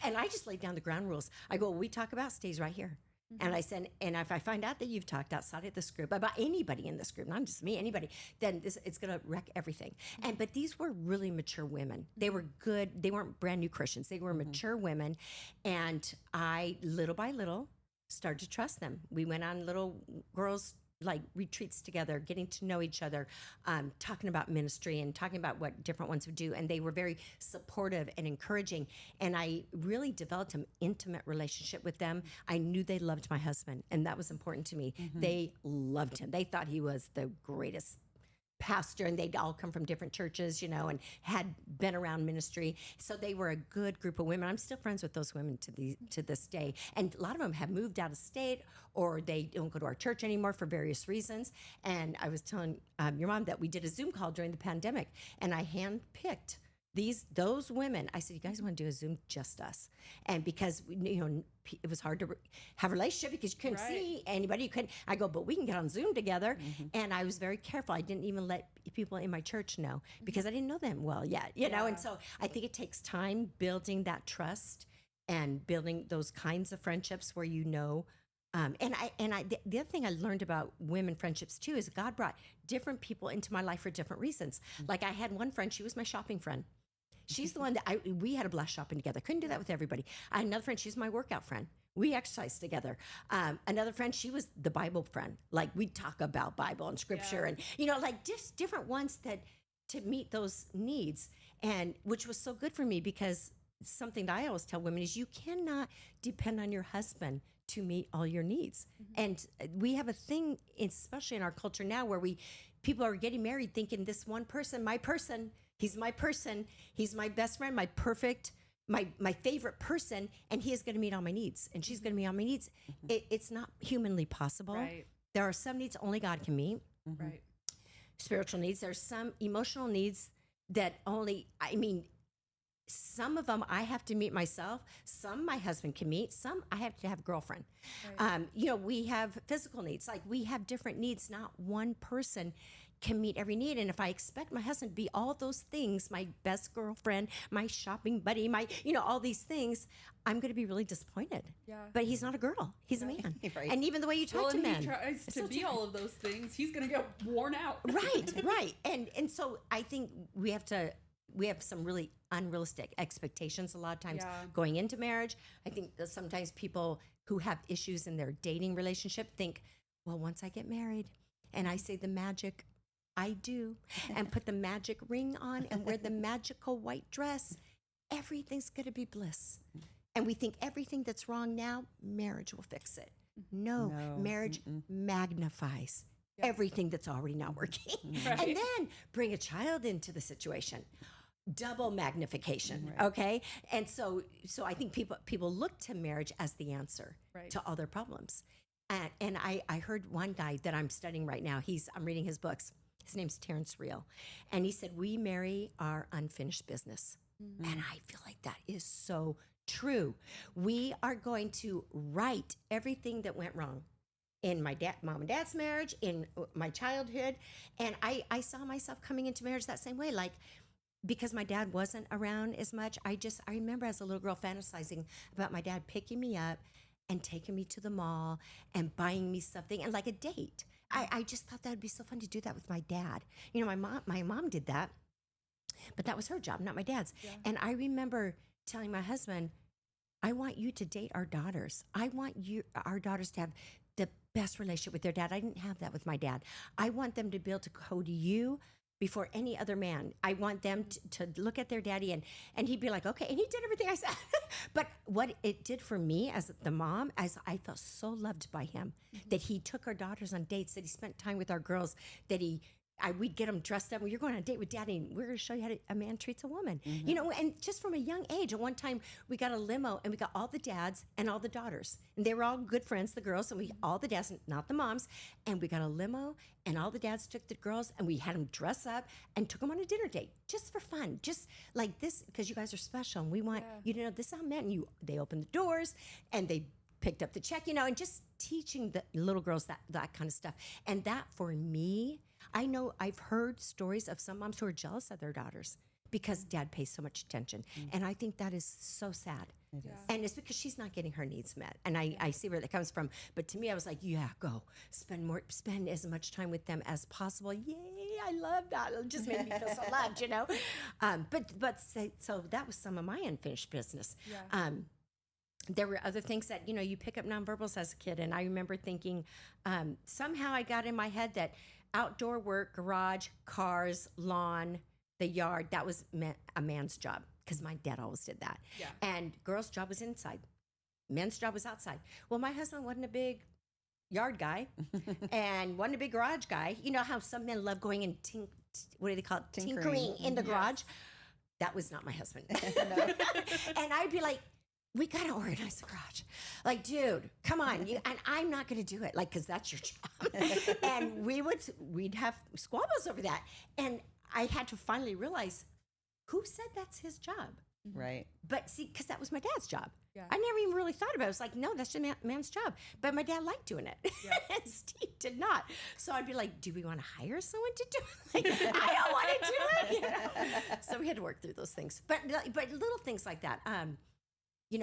And I just laid down the ground rules. I go, what we talk about stays right here. And I said, and if I find out that you've talked outside of this group about anybody in this group, not just me, anybody, then it's going to wreck everything. But these were really mature women. They were good. They weren't brand new Christians. They were mature women. And I, little by little, started to trust them. We went on little girls' retreats together, getting to know each other, talking about ministry and talking about what different ones would do. And they were very supportive and encouraging. And I really developed an intimate relationship with them. I knew they loved my husband, and that was important to me. They loved him. They thought he was the greatest pastor, and they'd all come from different churches, and had been around ministry. So they were a good group of women. I'm still friends with those women to this day. And a lot of them have moved out of state, or they don't go to our church anymore for various reasons. And I was telling your mom that we did a Zoom call during the pandemic, and I handpicked those women. I said, you guys want to do a Zoom, just us? And because it was hard to have a relationship because you couldn't see anybody. You couldn't. I go, but we can get on Zoom together. And I was very careful. I didn't even let people in my church know, because I didn't know them well yet. You know. And so I think it takes time building that trust and building those kinds of friendships where the other thing I learned about women friendships too is God brought different people into my life for different reasons. Like I had one friend, she was my shopping friend. She's the one that we had a blast shopping together. Couldn't do that with everybody. I had another friend. She's my workout friend. We exercised together. Another friend, she was the Bible friend. Like we'd talk about Bible and scripture and, like just different ones to meet those needs. And which was so good for me because something that I always tell women is you cannot depend on your husband to meet all your needs. And we have a thing, especially in our culture now, where people are getting married thinking this one person, he's my person, he's my best friend, my perfect, my favorite person, and he is going to meet all my needs, and she's going to meet all my needs. It's not humanly possible. Right. There are some needs only God can meet. Right. Spiritual needs. There's some emotional needs that some of them I have to meet myself. Some my husband can meet. Some I have to have a girlfriend. Right. We have physical needs. Like we have different needs. Not one person can meet every need. And if I expect my husband to be all those things, my best girlfriend, my shopping buddy, all these things, I'm going to be really disappointed. Yeah. But he's not a girl. He's a man. Right. And even the way you talk to men. He tries to be different. all of those things. He's going to get worn out. Right. And so I think we have some really unrealistic expectations a lot of times going into marriage. I think that sometimes people who have issues in their dating relationship think, well, once I get married and I say the magic I do and put the magic ring on and wear the magical white dress, everything's going to be bliss. And we think everything that's wrong now, marriage will fix it. No. Marriage magnifies everything that's already not working. Right. And then bring a child into the situation. Double magnification, okay? And so I think people look to marriage as the answer to all their problems. And I heard one guy that I'm studying right now. I'm reading his books. His name's Terrence Real. And he said, we marry our unfinished business. And I feel like that is so true. We are going to right everything that went wrong in my mom and dad's marriage, in my childhood. And I saw myself coming into marriage that same way. Like, because my dad wasn't around as much, I remember as a little girl fantasizing about my dad picking me up and taking me to the mall and buying me something and like a date. I just thought that would be so fun to do that with my dad. My mom did that, but that was her job, not my dad's. Yeah. And I remember telling my husband, I want you to date our daughters. I want our daughters to have the best relationship with their dad. I didn't have that with my dad. I want them to be able to go to you before any other man. I want them to look at their daddy and he'd be like, okay. And he did everything I said. But what it did for me as the mom, as I felt so loved by him, that he took our daughters on dates, that he spent time with our girls, that we'd get them dressed up. Well, you're going on a date with daddy, and we're going to show you how a man treats a woman. And just from a young age, at one time we got a limo and we got all the dads and all the daughters, and they were all good friends, the girls, and all the dads, not the moms, and we got a limo and all the dads took the girls and we had them dress up and took them on a dinner date just for fun, just like this, because you guys are special and we want you to know this is how men. They opened the doors and they picked up the check, and just teaching the little girls that kind of stuff. And that for me, I know I've heard stories of some moms who are jealous of their daughters because dad pays so much attention. And I think that is so sad. It is. And it's because she's not getting her needs met. And I see where that comes from. But to me, I was like, yeah, go. Spend as much time with them as possible. Yay, I love that. It just made me feel so loved, So that was some of my unfinished business. Yeah. There were other things that, you pick up nonverbals as a kid. And I remember thinking, somehow I got in my head that outdoor work, garage, cars, lawn, the yard, that was a man's job because my dad always did that. Yeah. And girls' job was inside. Men's job was outside. Well, my husband wasn't a big yard guy and wasn't a big garage guy. You know how some men love going and what do they call it? Tinkering in the garage. That was not my husband. And I'd be like, we got to organize the garage. Like, dude, come on. And I'm not going to do it. Like, because that's your job. And we'd have squabbles over that. And I had to finally realize, who said that's his job? Right. But see, because that was my dad's job. Yeah. I never even really thought about it. I was like, no, that's just a man's job. But my dad liked doing it. Yeah. And Steve did not. So I'd be like, do we want to hire someone to do it? Like, I don't want to do it. So we had to work through those things. But little things like that.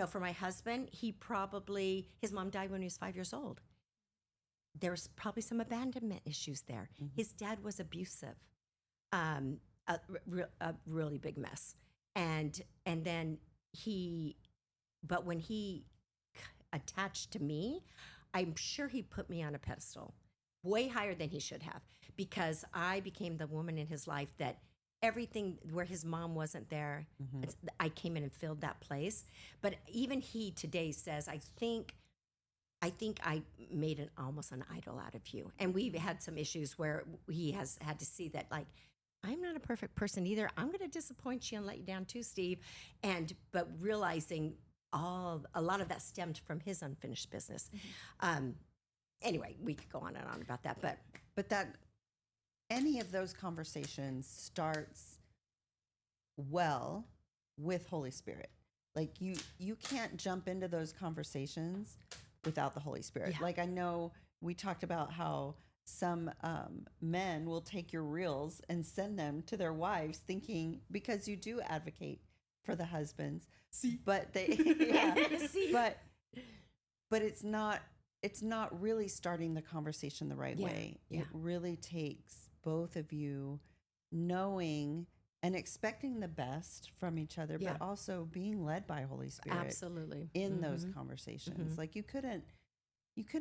For my husband, his mom died when he was 5 years old. There was probably some abandonment issues there. Mm-hmm. His dad was abusive, a really big mess. and then but when he attached to me, I'm sure he put me on a pedestal way higher than he should have, because I became the woman in his life that everything where his mom wasn't there, I came in and filled that place. But even he today says, I think I made almost an idol out of you. And we've had some issues where he has had to see that, like, I'm not a perfect person either. I'm going to disappoint you and let you down too, Steve. But realizing a lot of that stemmed from his unfinished business. Anyway, we could go on and on about that, but that any of those conversations starts well with Holy Spirit. Like you can't jump into those conversations without the Holy Spirit. Yeah. Like, I know we talked about how some men will take your reels and send them to their wives, thinking, because you do advocate for the husbands, but they, but it's not really starting the conversation the right way. Yeah. It really takes both of you knowing and expecting the best from each other, Yeah. but also being led by Holy Spirit absolutely. in those conversations. Like, you couldn't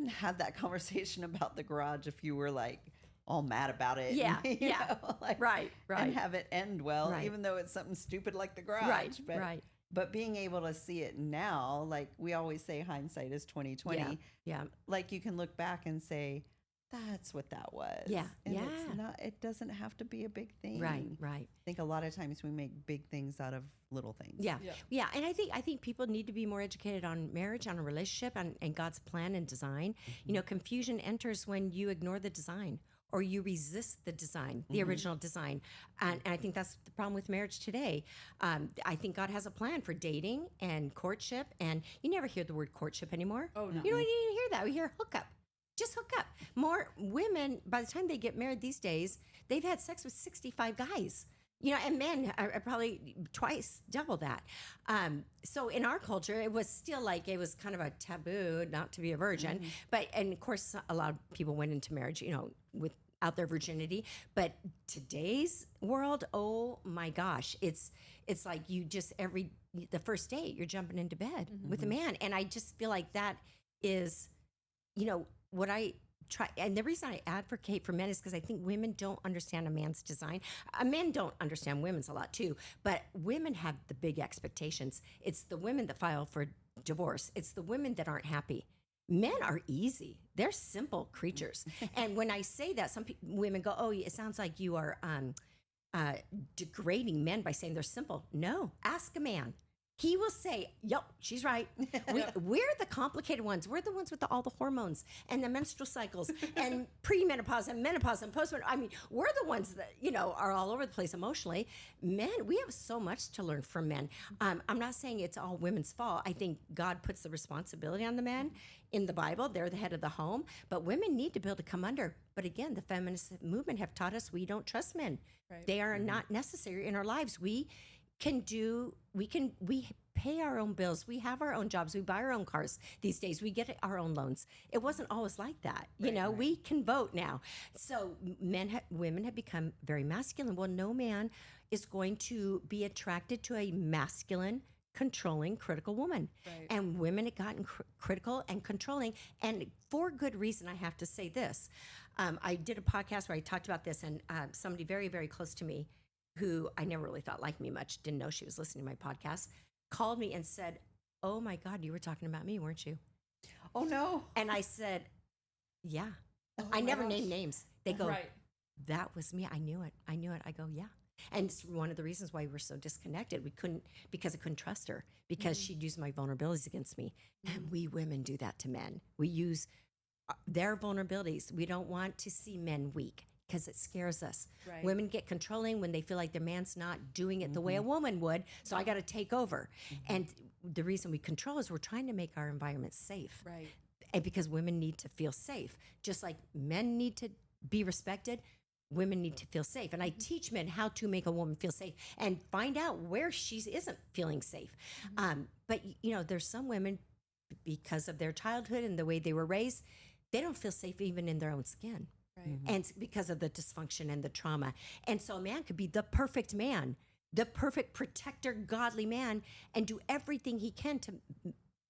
have that conversation about the garage if you were like all mad about it. Yeah, and, yeah. like, Right. and have it end well, Right. even though it's something stupid like the garage. Right. But being able to see it now, like we always say, hindsight is 20/20. Yeah. Like, you can look back and say, that's what that was. Yeah, And yeah. it's not, it doesn't have to be a big thing. Right. I think a lot of times we make big things out of little things. Yeah. Yeah. Yeah. And I think people need to be more educated on marriage, on a relationship, and God's plan and design. You know, confusion enters when you ignore the design or you resist the design, the original design. And I think that's the problem with marriage today. I think God has a plan for dating and courtship. And you never hear the word courtship anymore. Oh, no. You don't even hear that. We hear hookup. Just hook up. More women, by the time they get married these days, they've had sex with 65 guys. You know, and men are probably double that. So in our culture, it was still like, it was kind of a taboo not to be a virgin. And of course, a lot of people went into marriage, you know, without their virginity. But today's world, oh my gosh, it's like you just the first date, you're jumping into bed with a man. And I just feel like that is, you know, what I try. And the reason I advocate for men is because I think women don't understand a man's design. Men don't understand women's a lot too, but women have the big expectations. It's the women that file for divorce. It's the women that aren't happy. Men are easy. They're simple creatures. And when I say that, some women go, oh, it sounds like you are degrading men by saying they're simple. No, ask a man. He will say, yep, she's right. We're the complicated ones. We're the ones with all the hormones and the menstrual cycles and premenopause and menopause and postmenopause. I mean, we're the ones that, you know, are all over the place emotionally. Men, we have so much to learn from men. I'm not saying it's all women's fault. I think God puts the responsibility on the men in the Bible. They're the head of the home. But women need to be able to come under. But again, the feminist movement have taught us we don't trust men. Right. They are not necessary in our lives. We pay our own bills. We have our own jobs. We buy our own cars these days. We get our own loans. It wasn't always like that. You know, we can vote now. So women have become very masculine. Well, no man is going to be attracted to a masculine, controlling, critical woman. Right. And women have gotten critical and controlling. And for good reason, I have to say this. I did a podcast where I talked about this, and somebody very, very close to me, who I never really thought liked me much, didn't know she was listening to my podcast, called me and said, oh my God, you were talking about me, weren't you? Oh no. And I said, yeah. Oh I my never gosh. named names. They go, Right. that was me. I knew it. I go, yeah. And it's one of the reasons why we were so disconnected. Because I couldn't trust her, because she'd use my vulnerabilities against me. And we women do that to men. We use their vulnerabilities. We don't want to see men weak, because it scares us. Right. Women get controlling when they feel like their man's not doing it the way a woman would, so I got to take over. And the reason we control is we're trying to make our environment safe. Right. And because women need to feel safe, just like men need to be respected, women need to feel safe. And I teach men how to make a woman feel safe and find out where she isn't feeling safe. But, you know, there's some women, because of their childhood and the way they were raised, they don't feel safe even in their own skin. Right. And it's because of the dysfunction and the trauma. And so a man could be the perfect man, the perfect protector, godly man, and do everything he can to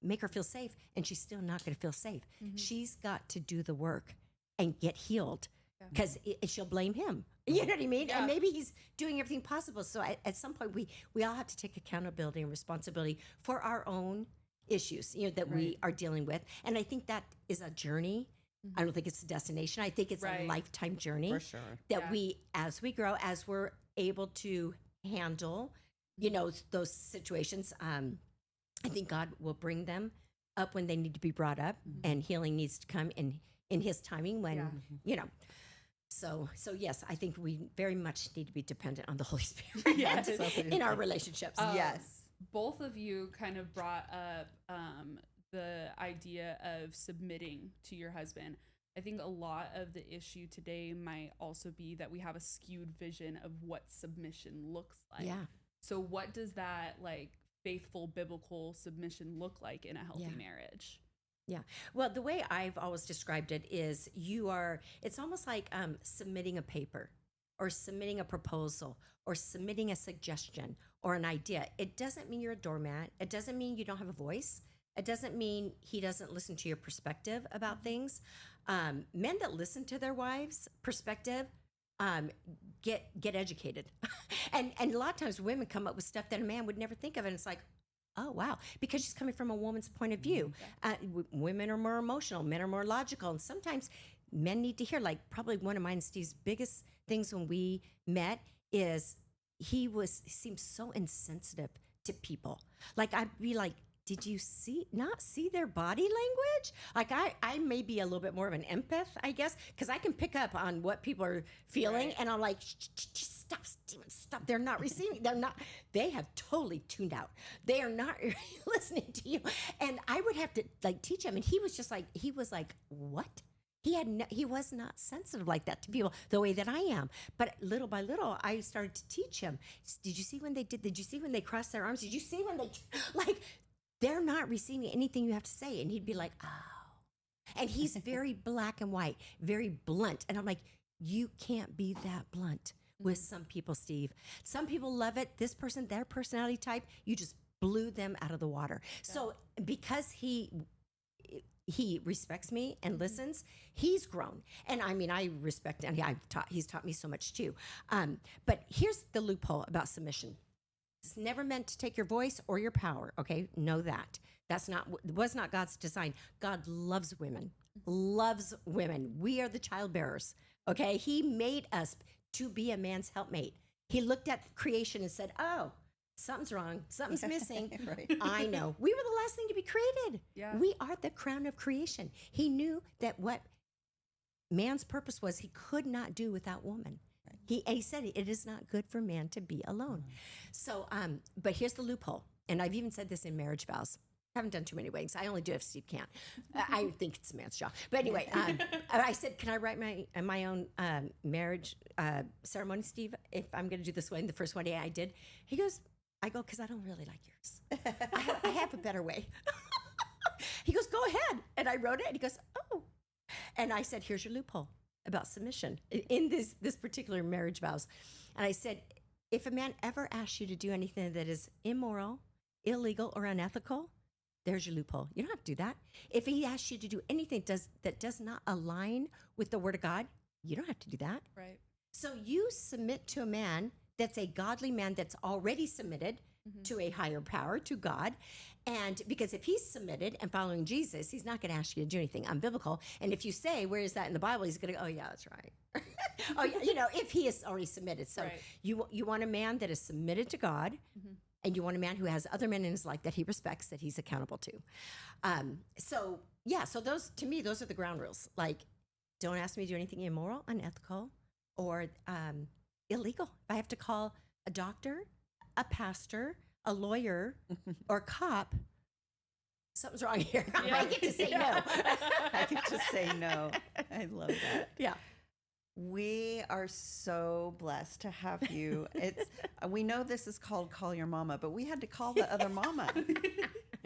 make her feel safe, and she's still not going to feel safe. She's got to do the work and get healed, because she'll blame him. You know what I mean? Yeah. And maybe he's doing everything possible. So at some point, we all have to take accountability and responsibility for our own issues, that we are dealing with. And I think that is a journey. I don't think it's a destination. I think it's a lifetime journey. For sure. That we, as we grow, as we're able to handle, those situations, I think God will bring them up when they need to be brought up, and healing needs to come in his timing when, So yes, I think we very much need to be dependent on the Holy Spirit in our relationships. Yes. Both of you kind of brought up the idea of submitting to your husband. I think a lot of the issue today might also be that we have a skewed vision of what submission looks like. Yeah. So what does that faithful biblical submission look like in a healthy marriage? Yeah. Well, the way I've always described it is it's almost like submitting a paper or submitting a proposal or submitting a suggestion or an idea. It doesn't mean you're a doormat. It doesn't mean you don't have a voice. It doesn't mean he doesn't listen to your perspective about things. Men that listen to their wives' perspective get educated. and a lot of times women come up with stuff that a man would never think of. And it's like, oh, wow, because she's coming from a woman's point of view. Women are more emotional, men are more logical. And sometimes men need to hear, probably one of mine and Steve's biggest things when we met is he seemed so insensitive to people. I'd be like, did you not see their body language? I may be a little bit more of an empath, I guess, because I can pick up on what people are feeling. And I'm like, stop, Steven, stop. They're not receiving. They have totally tuned out. They are not listening to you. And I would have to teach him. And he was like, what? He was not sensitive like that to people the way that I am. But little by little, I started to teach him. Did you see when did you see when they crossed their arms? Did you see when they, they're not receiving anything you have to say. And he'd be like, oh. And he's very black and white, very blunt. And I'm like, you can't be that blunt with some people, Steve. Some people love it. This person, their personality type, you just blew them out of the water. Yeah. So because he respects me and listens, he's grown. And I mean, I respect, and he's taught me so much too. But here's the loophole about submission. It's never meant to take your voice or your power. Okay. Know that. Was not God's design. God loves women. We are the childbearers. Okay. He made us to be a man's helpmate. He looked at creation and said, oh, something's wrong. Something's missing. Right. I know. We were the last thing to be created. Yeah. We are the crown of creation. He knew that what man's purpose was, he could not do without woman. He said it is not good for man to be alone. So, but here's the loophole. And I've even said this in marriage vows. I haven't done too many weddings. I only do if Steve can't. I think it's a man's job. But anyway, I said, can I write my own marriage ceremony, Steve, if I'm going to do this wedding? The first wedding I did. I go, because I don't really like yours. I have a better way. He goes, go ahead. And I wrote it. And he goes, oh. And I said, here's your loophole about submission in this particular marriage vows. And I said, if a man ever asks you to do anything that is immoral, illegal, or unethical, there's your loophole. You don't have to do that. If he asks you to do anything that does not align with the word of God, you don't have to do that. Right. So you submit to a man that's a godly man that's already submitted to a higher power, to God. And because if he's submitted and following Jesus, he's not going to ask you to do anything unbiblical. And if you say, where is that in the Bible? He's going to go, oh, yeah, that's right. Oh, yeah, if he is already submitted. So you want a man that is submitted to God, and you want a man who has other men in his life that he respects, that he's accountable to. So those, to me, those are the ground rules. Don't ask me to do anything immoral, unethical, or illegal. If I have to call a doctor, a pastor, a lawyer, or a cop, something's wrong here. I get to say no. I can just say no. I love that. Yeah. We are so blessed to have you. We know this is called Call Your Mama, but we had to call the other mama.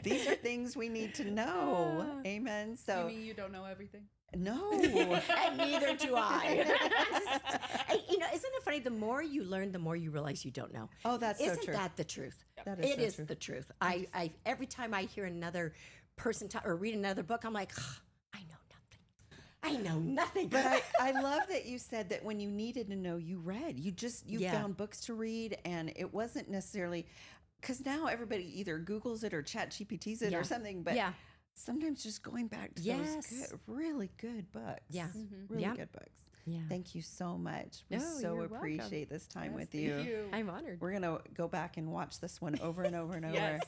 These are things we need to know. Amen. So You mean you don't know everything? no. And neither do I. And, isn't it funny? The more you learn, the more you realize you don't know. Oh, that's so Isn't true. that the truth? That It so is true. the truth. I every time I hear another person talk or read another book, I'm like, I know nothing. I know nothing. But I love that you said that when you needed to know, you read. You Yeah. found books to read, and it wasn't necessarily because now everybody either Googles it or Chat GPTs it Yeah. or something. But yeah, sometimes just going back to Yes. those really good books. Yeah. Really Yeah. good books. yeah. Thank you so much. We No, so you're welcome. appreciate this time Yes, with thank you. I'm honored. We're going to go back and watch this one over and over and over. Yes.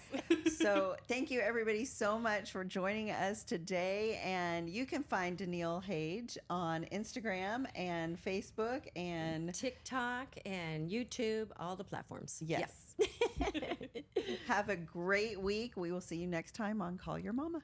So thank you everybody so much for joining us today. And you can find Daniele Hage on Instagram and Facebook and TikTok and YouTube, all the platforms. yes. Have a great week. We will see you next time on Call Your Mama.